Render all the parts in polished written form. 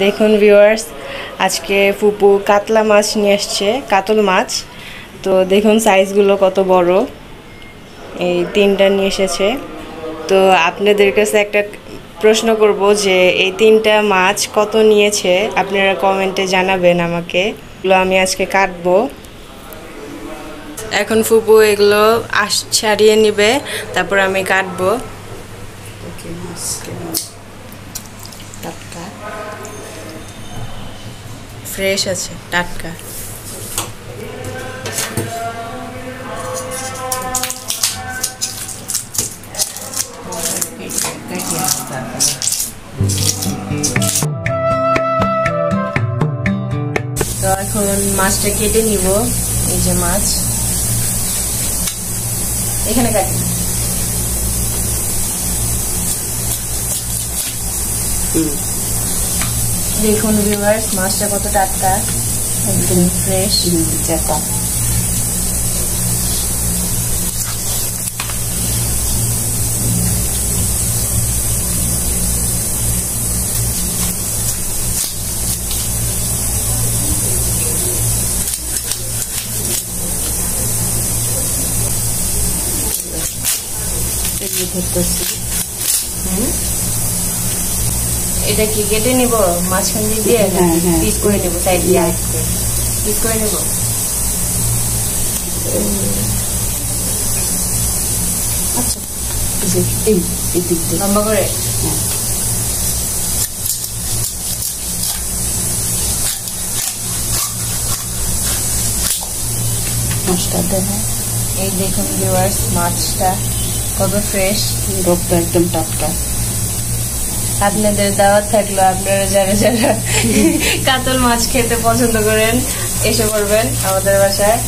দেখুন ভিউয়ার্স, আজকে ফুপু কাতলা মাছ নিয়ে আসছে, কাতল মাছ। তো দেখুন সাইজগুলো কত বড়, এই তিনটা নিয়ে এসেছে। তো আপনাদের কাছে একটা প্রশ্ন করব যে এই তিনটা মাছ কত নিয়েছে, আপনারা কমেন্টে জানাবেন আমাকে। এগুলো আমি আজকে কাটবো। এখন ফুপু এগুলো ছাড়িয়ে নেবে, তারপর আমি কাটবো। ফ্রেশ আছে, টাটকা। তো এখন মাছটা কেটে নিব। এই যে মাছ, এখানে কাটি। দেখুন ভিউয়ার্স, মাছটা কত টাটকা, একদম ফ্রেশ। চেতা এটা কি কেটে নিব মাঝখান দিয়ে? পিস করে নিব, সাইড দিয়ে পিস করে নিব। আচ্ছা, লম্বা করে। এই দেখুন ভিউয়ার্স, মাছটা কত ফ্রেশ, রোগটা একদম টাটকা। আপনাদের দাওয়াত থাকলো, আপনারা যারা যারা কাতল মাছ খেতে পছন্দ করেন এসে পড়বেন আমাদের বাসায়।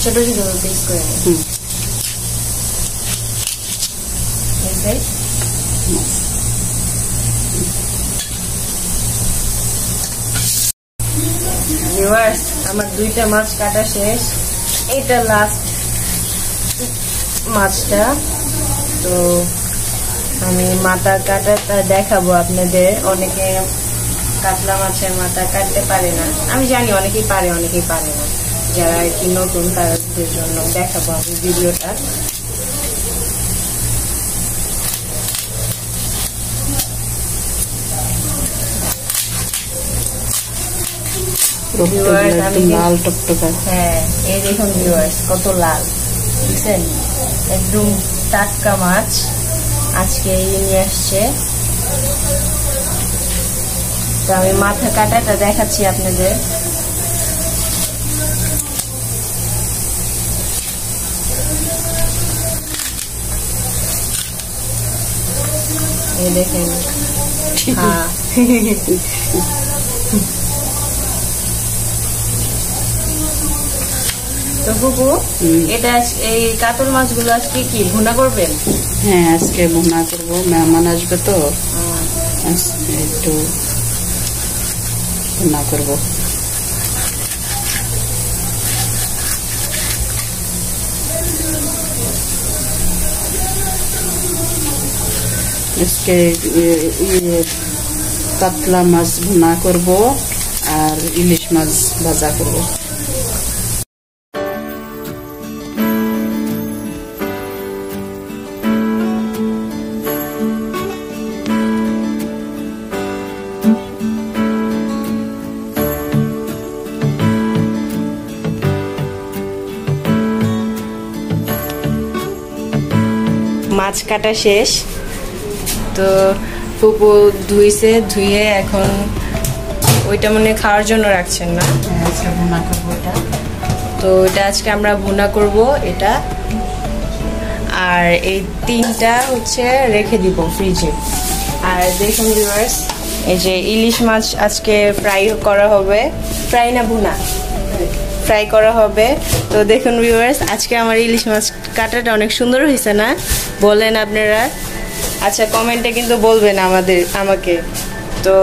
ছোট ছোট পিস করে ভিউয়ার্স, আমার দুইটা মাছ কাটা শেষ, এটা লাস্ট মাছটা। তো আমি মাথা কাটাটা দেখাবো আপনাদের। অনেকে কাতলা মাছের মাথা কাটতে পারে না, আমি জানি অনেকেই পারে অনেকেই পারে না। যারা আর কি নতুন তাদের জন্য দেখাবো আমি ভিডিওটা। লাল টকটকা। হ্যাঁ, এই দেখুন ভিউয়ার্স, কত লাল, বুঝছেন? একদম টাটকা মাছ আজকে নিয়ে আসছে। তো আমি মাথা কাটাটা দেখাচ্ছি আপনাদের। এই দেখেন, হ্যাঁ তো ফুপু, এটা এই কাতল মাছগুলো আজকে কি ভুনা করবেন? হ্যাঁ, আজকে ভুনা করবো, মেহমান আসবে তো একটু ভুনা করবো। আজকে কাতলা মাছ ভুনা করবো আর ইলিশ মাছ ভাজা করবো। মাছ কাটা শেষ, তো ফুপু ধুইছে, ধুয়ে এখন ওইটা মনে খাওয়ার জন্য রাখছেন না? ভুনা করবো এটা। তো এটা আজকে আমরা ভুনা করব এটা, আর এই তিনটা হচ্ছে রেখে দিব ফ্রিজে। আর দেখুন ভিউয়ার্স, এই যে ইলিশ মাছ আজকে ফ্রাই করা হবে, ফ্রাই না ভুনা, ফ্রাই করা হবে। তো দেখুন ভিউয়ার্স, আজকে আমার ইলিশ মাছ কাটাটা অনেক সুন্দর হয়েছে না বলেন আপনারা? আচ্ছা, কমেন্টে কিন্তু বলবেন আমাকে। তো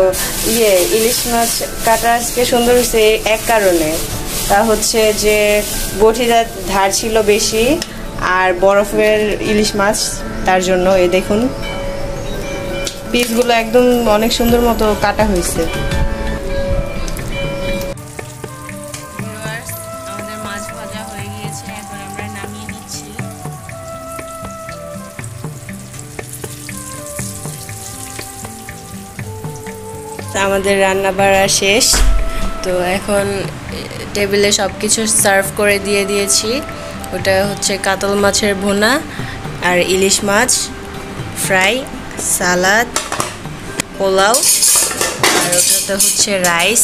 ইলিশ মাছ কাটা আজকে সুন্দর হয়েছে এক কারণে, তা হচ্ছে যে বটিটার ধার ছিল বেশি আর বরফের ইলিশ মাছ, তার জন্য এই দেখুন পিসগুলো একদম অনেক সুন্দর মতো কাটা হয়েছে। আমাদের মাছ ভাজা হয়ে গিয়েছে, এখন আমরা নামিয়ে নিচ্ছি। আমাদের রান্না বাড়া শেষ, তো এখন টেবিলে সব কিছু সার্ভ করে দিয়েছি। ওটা হচ্ছে কাতল মাছের ভুনা আর ইলিশ মাছ ফ্রাই, সালাদ, পোলাও, আর ওটাতে হচ্ছে রাইস।